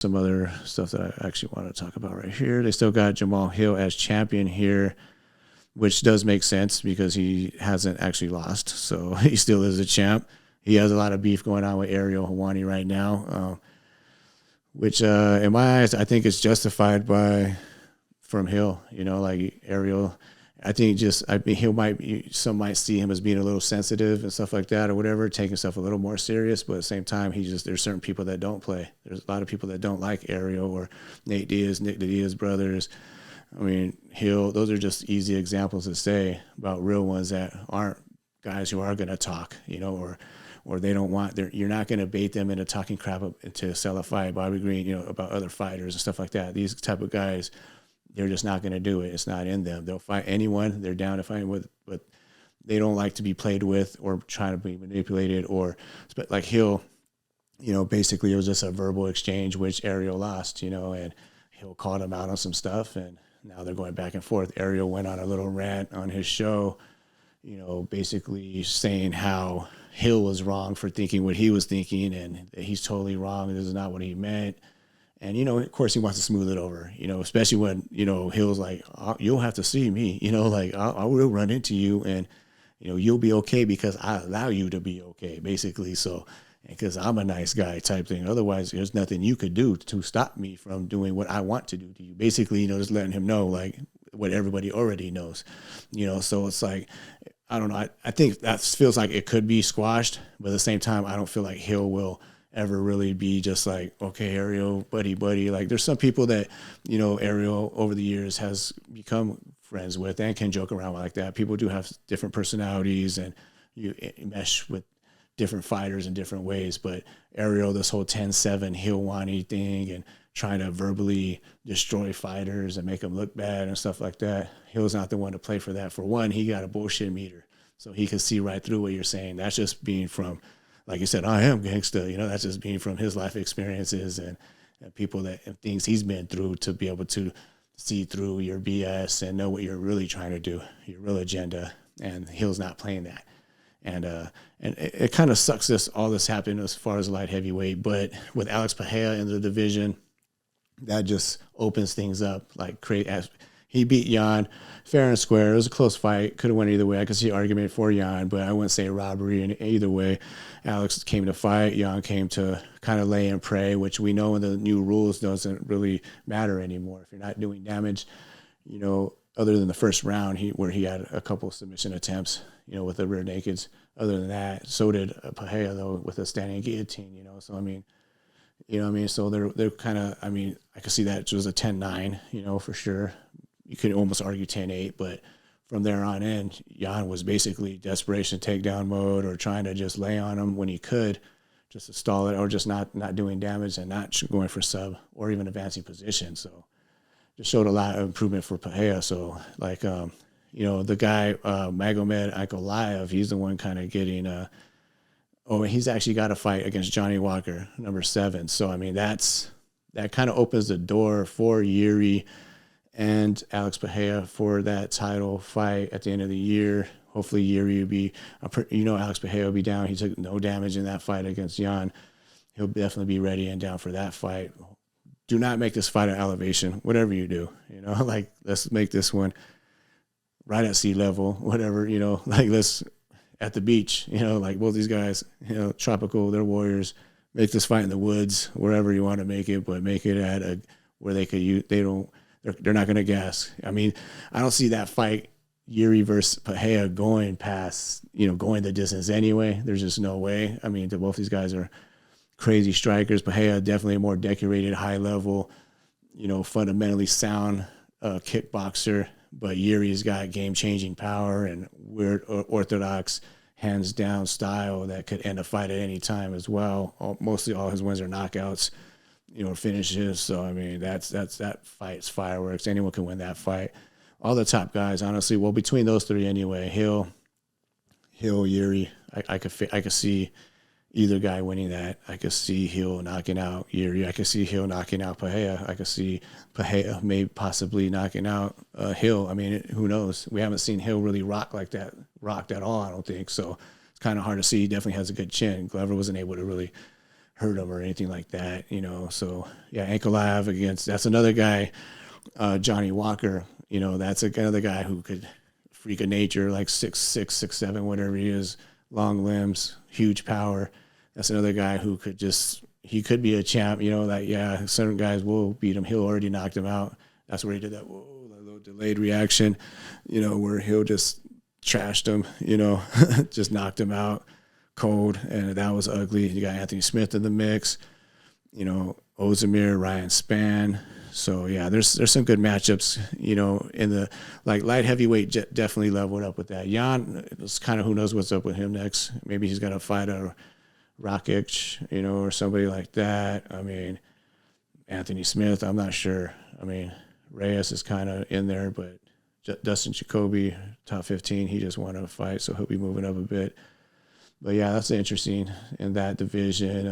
some other stuff that I actually want to talk about right here. They still got Jamahal Hill as champion here, which does make sense because he hasn't actually lost. So he still is a champ. He has a lot of beef going on with Ariel Helwani right now, which in my eyes, I think is justified by from Hill. You know, like Ariel, I think just he might be, some might see him as being a little sensitive and stuff like that or whatever, taking stuff a little more serious. But at the same time, there's certain people that don't play. There's a lot of people that don't like Ariel or Nate Diaz, Nick Diaz brothers. I mean, Hill. Those are just easy examples to say about real ones that aren't guys who are going to talk, you know, or they don't want. You're not going to bait them into talking crap to sell a fight. Bobby Green, you know, about other fighters and stuff like that. These type of guys, they're just not going to do it. It's not in them. They'll fight anyone. They're down to fight with, but they don't like to be played with or trying to be manipulated. Or like Hill, you know, basically it was just a verbal exchange which Ariel lost, you know, and Hill called him out on some stuff, and now they're going back and forth. Ariel went on a little rant on his show, you know, basically saying how Hill was wrong for thinking what he was thinking, and that he's totally wrong. This is not what he meant. And, you know, of course, he wants to smooth it over, you know, especially when, you know, Hill's like, you'll have to see me, you know, like I will run into you and, you know, you'll be okay because I allow you to be okay, basically. So, because I'm a nice guy type thing. Otherwise, there's nothing you could do to stop me from doing what I want to do to you. Basically, you know, just letting him know, like, what everybody already knows, you know. So it's like, I don't know. I think that feels like it could be squashed, but at the same time, I don't feel like Hill will ever really be just like, okay, Ariel, buddy. Like, there's some people that, you know, Ariel over the years has become friends with and can joke around like that. People do have different personalities, and you mesh with different fighters in different ways. But Ariel, this whole 10-7 Helwani thing and trying to verbally destroy fighters and make them look bad and stuff like that, Hill's not the one to play for that. For one, he got a bullshit meter, so he can see right through what you're saying. That's just being from, like you said, I am gangsta. You know, that's just being from his life experiences and people and things he's been through to be able to see through your BS and know what you're really trying to do, your real agenda. And Hill's not playing that. And it kind of sucks all this happened as far as light heavyweight, but with Alex Pereira in the division, that just opens things up. Like, he beat Jan fair and square. It was a close fight. Could have went either way. I could see argument for Jan, but I wouldn't say robbery in either way. Alex came to fight. Jan came to kind of lay and pray, which we know in the new rules doesn't really matter anymore. If you're not doing damage, you know, other than the first round where he had a couple of submission attempts, you know, with the rear nakeds. Other than that, so did Pereira, though, with a standing guillotine, you know. So, I mean, you know what I mean? So they're kind of, I mean, I could see that it was a 10-9, you know, for sure. You could almost argue 10-8, but from there on in, Jan was basically desperation takedown mode or trying to just lay on him when he could, just to stall it, or just not doing damage and not going for sub or even advancing position. So just showed a lot of improvement for Pereira. So, like, you know, the guy, Magomed Ankalaev, he's the one kind of getting, he's actually got a fight against Johnny Walker, number 7. So, I mean, that kind of opens the door for Yuri and Alex Pereira for that title fight at the end of the year. Hopefully Yuri will be, you know, Alex Pereira will be down. He took no damage in that fight against Jan. He'll definitely be ready and down for that fight. Do not make this fight an elevation, whatever you do, you know, like, let's make this one right at sea level, whatever, you know, like, let's at the beach, you know, like both these guys, you know, tropical, they're warriors. Make this fight in the woods, wherever you want to make it, but make it at where they could use, they're not going to gas. I mean, I don't see that fight, Yuri versus Pereira, going past, you know, going the distance anyway. There's just no way. I mean, both these guys are crazy strikers. Pereira definitely a more decorated, high level, you know, fundamentally sound kickboxer. But Yuri's got game-changing power and weird, orthodox, hands-down style that could end a fight at any time as well. Mostly all his wins are knockouts, you know, finishes. So, I mean, that fight's fireworks. Anyone can win that fight. All the top guys, honestly. Well, between those three anyway, Hill, Yuri, I could see either guy winning that. I could see Hill knocking out Yuri. I could see Hill knocking out Pereira. I could see Pereira maybe possibly knocking out Hill. I mean, who knows? We haven't seen Hill really rocked at all, I don't think. So it's kind of hard to see. He definitely has a good chin. Glover wasn't able to really hurt him or anything like that, So yeah, Ankalaev that's another guy, Johnny Walker. That's another guy who could freak of nature, like 6'6", 6'7", whatever he is, long limbs, huge power. That's another guy who he could be a champ. Certain guys will beat him. Hill already knocked him out. That's where he did that little delayed reaction, where Hill just trashed him, just knocked him out cold, and that was ugly. You got Anthony Smith in the mix, Ozdemir, Ryan Spann. So yeah, there's some good matchups, in the light heavyweight definitely leveled up with that. Jan is kind of, who knows what's up with him next. Maybe he's got to fight a Rakic, or somebody like that. I mean, Anthony Smith, I'm not sure. I mean, Reyes is kind of in there, but Dustin Jacoby, top 15, he just won a fight, so he'll be moving up a bit. But yeah, that's interesting in that division.